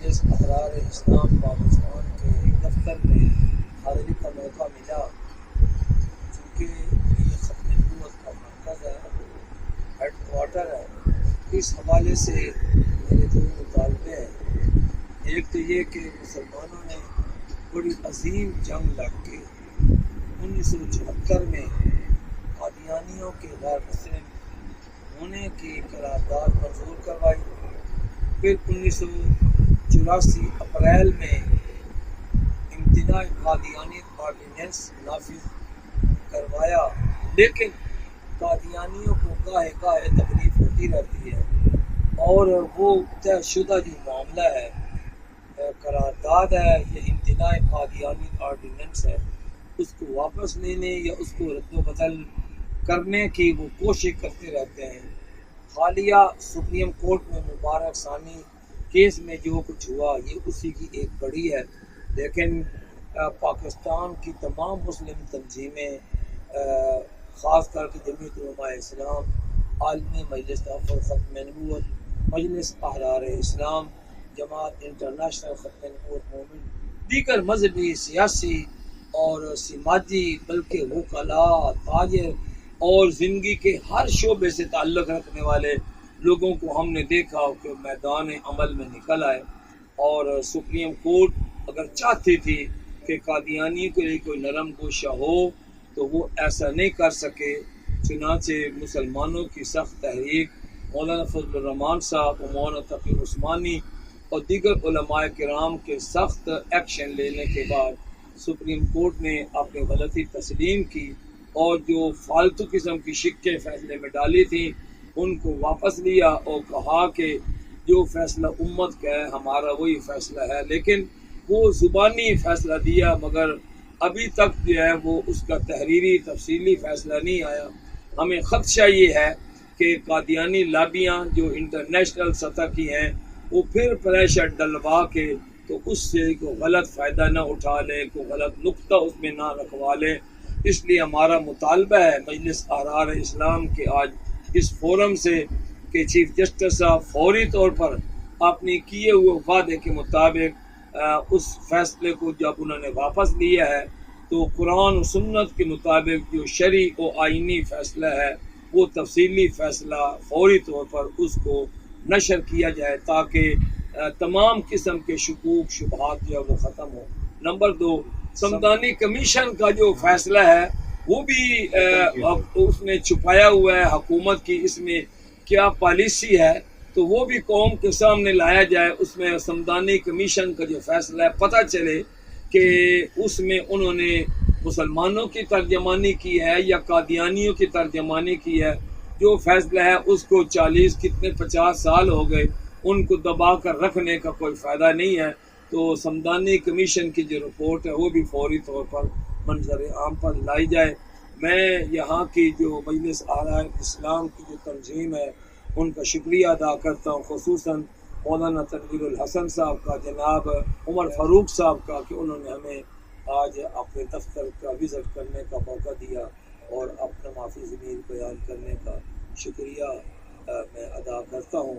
مجلس احرار اسلام پاکستان کے دفتر میں حاضری کا موقع ملا، چونکہ یہ ختم نبوت کا مرکز ہے، ہیڈ کوارٹر ہے۔ اس حوالے سے میرے دو مطالبے ہیں۔ ایک تو یہ کہ مسلمانوں نے بڑی عظیم جنگ لڑ کے 1974 میں قادیانیوں کے غیر مسلم ہونے کی قرارداد منظور کروائی، پھر 1984 اپریل میں امتناع قادیانی آرڈیننس نافذ کروایا، لیکن قادیانیوں کو گاہے گاہے تکلیف ہوتی رہتی ہے، اور وہ طے شدہ جو معاملہ ہے، قرارداد ہے یا امتناع قادیانی آرڈیننس ہے، اس کو واپس لینے یا اس کو رد و بدل کرنے کی وہ کوشش کرتے رہتے ہیں۔ حالیہ سپریم کورٹ میں مبارک ثانی کیس میں جو کچھ ہوا یہ اسی کی ایک کڑی ہے، لیکن پاکستان کی تمام مسلم تنظیمیں، خاص کر کے جمعیت علماء اسلام، عالمی مجلس تحفظ ختم نبوت، مجلس احرار اسلام، جماعت انٹرنیشنل ختم نبوت موومنٹ، دیگر مذہبی، سیاسی اور سماجی بلکہ وکلاء، تاجر اور زندگی کے ہر شعبے سے تعلق رکھنے والے لوگوں کو ہم نے دیکھا کہ میدان عمل میں نکل آئے، اور سپریم کورٹ اگر چاہتی تھی کہ قادیانی کے لیے کوئی نرم گوشہ ہو تو وہ ایسا نہیں کر سکے، چنانچہ مسلمانوں کی سخت تحریک، مولانا فضل الرحمان صاحب اور مولانا تقی عثمانی اور دیگر علماء کرام کے سخت ایکشن لینے کے بعد سپریم کورٹ نے اپنی غلطی تسلیم کی، اور جو فالتو قسم کی شکیں فیصلے میں ڈالی تھیں ان کو واپس لیا اور کہا کہ جو فیصلہ امت کا ہے ہمارا وہی فیصلہ ہے، لیکن وہ زبانی فیصلہ دیا مگر ابھی تک جو ہے وہ اس کا تحریری تفصیلی فیصلہ نہیں آیا۔ ہمیں خدشہ یہ ہے کہ قادیانی لابیاں جو انٹرنیشنل سطح کی ہیں وہ پھر پریشر ڈلوا کے تو اس سے کوئی غلط فائدہ نہ اٹھا لیں، کوئی غلط نقطہ اس میں نہ رکھوا لیں۔ اس لیے ہمارا مطالبہ ہے مجلس احرار اسلام کے آج اس فورم سے کہ چیف جسٹس صاحب فوری طور پر اپنے کیے ہوئے وعدے کے مطابق اس فیصلے کو جب انہوں نے واپس لیا ہے تو قرآن و سنت کے مطابق جو شرعی و آئینی فیصلہ ہے وہ تفصیلی فیصلہ فوری طور پر اس کو نشر کیا جائے تاکہ تمام قسم کے شکوک شبہات جو ہے وہ ختم ہو۔ نمبر 2، سمدانی کمیشن کا جو فیصلہ ہے وہ بھی اس نے چھپایا ہوا ہے حکومت کی، اس میں کیا پالیسی ہے تو وہ بھی قوم کے سامنے لایا جائے۔ اس میں سمدانی کمیشن کا جو فیصلہ ہے پتہ چلے کہ اس میں انہوں نے مسلمانوں کی ترجمانی کی ہے یا قادیانیوں کی ترجمانی کی ہے۔ جو فیصلہ ہے اس کو 50 سال ہو گئے، ان کو دبا کر رکھنے کا کوئی فائدہ نہیں ہے، تو سمدانی کمیشن کی جو رپورٹ ہے وہ بھی فوری طور پر منظر عام پر لائی جائے۔ میں یہاں کی جو مجلس احرار اسلام کی جو تنظیم ہے ان کا شکریہ ادا کرتا ہوں، خصوصاً مولانا تنویر الحسن صاحب کا، جناب عمر فاروق صاحب کا، کہ انہوں نے ہمیں آج اپنے دفتر کا وزٹ کرنے کا موقع دیا اور اپنا معافی ضمیر بیان کرنے کا شکریہ میں ادا کرتا ہوں۔